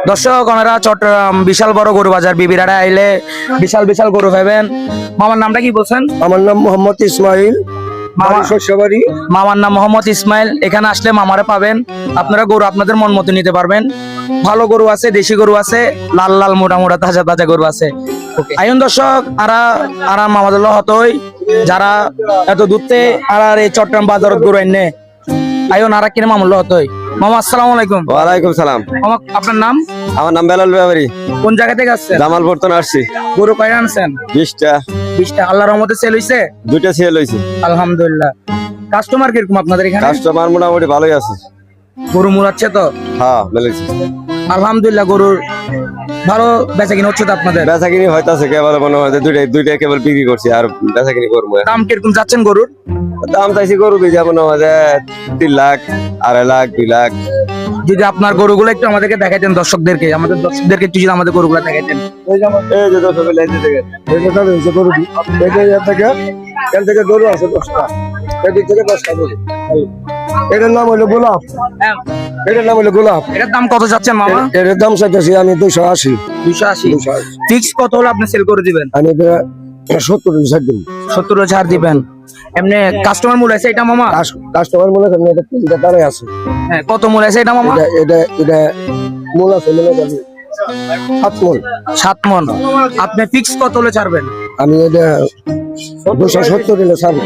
দর্শক ওনারা চট্টগ্রাম বিশাল বড় গরু বাজার বিবিরাড়া আইলে বিশাল বিশাল গরু পাবেন। মামার নামটা কি বলছেন? আমার নাম মোহাম্মদ ইসমাইল, মামা শস্যবাড়ি। মামার নাম মোহাম্মদ ইসমাইল। এখানে আসলে মামারে পাবেন, আপনারা গরু আপনাদের মন মতো নিতে পারবেন। ভালো গরু আছে, দেশি গরু আছে, লাল লাল মোটা মোটা তাজা তাজা গরু আছে। আইন দর্শক আর মামাদের হতই যারা এত দূরতে আর এই চট্টগ্রাম বাজারত গরু এনে আইন আর কিনে মামুল হতই। মামা আসসালামু আলাইকুম। ওয়ালাইকুম সালাম। মামা আপনার নাম? আমার নাম বেলাল ব্যাপারী। কোন জায়গা থেকে আসছেন? জামালপুর তো আসছি। গরু কয়টা আনছেন? 20টা। 20টা। আল্লাহর রহমতে সেল হইছে? 2টা সেল হইছে আলহামদুলিল্লাহ। কাস্টমার কিরকম আপনাদের এখানে? কাস্টমার মোটামুটি ভালোই আছে। গরু মুড়াচ্ছে তো? হ্যাঁ মেলেছে। আলহামদুলিল্লাহ। গরুর ভালো বেচা কিনা হচ্ছে তো আপনাদের? বেচা কিনি হইতাছে, কেবল মনে হয় দুইটা কেবল বিক্রি করছি, আর বেচা কিনি করবো। দাম কিরকম যাচ্ছেন গরুর? দাম চাইছি গরু বীজা মনে হয় 3 লাখ, 2.5 লাখ, 2 লাখ। যদি আপনার গরুগুলো একটু আমাদেরকে দেখাইতেন, আমাদের দর্শকদেরকে একটু যদি আমাদের গরুগুলো দেখাইতেন। এই যে দর্শক লাইনে থেকে গরু এখান থেকে গরু আছে 10টা, এদিক থেকে 10টা গরু। এটার নাম হলো গোলাপ। হ্যাঁ, এটার নাম হলো গোলাপ। এটার দাম কত যাচ্ছেন মামা? এর দাম চাইতেছি আমি 280। 280। 280। ফিক্স কত হলে আপনি সেল করে দিবেন? আমি 70 ছাড় দিব। 70 ছাড় দিবেন। এমনি কাস্টমার মূল্য আছে এটা মামা? কাস্টমার মনে করেন এটা 3টা তারে আছে। হ্যাঁ, কত মূল্য আছে এটা মামা? এটা মূল আছে মনে করেন 7 মণ। 7 মণ। আপনি ফিক্স কত হলে ছাড়বেন? আমি এটা 270 দিলে ছাড়বো।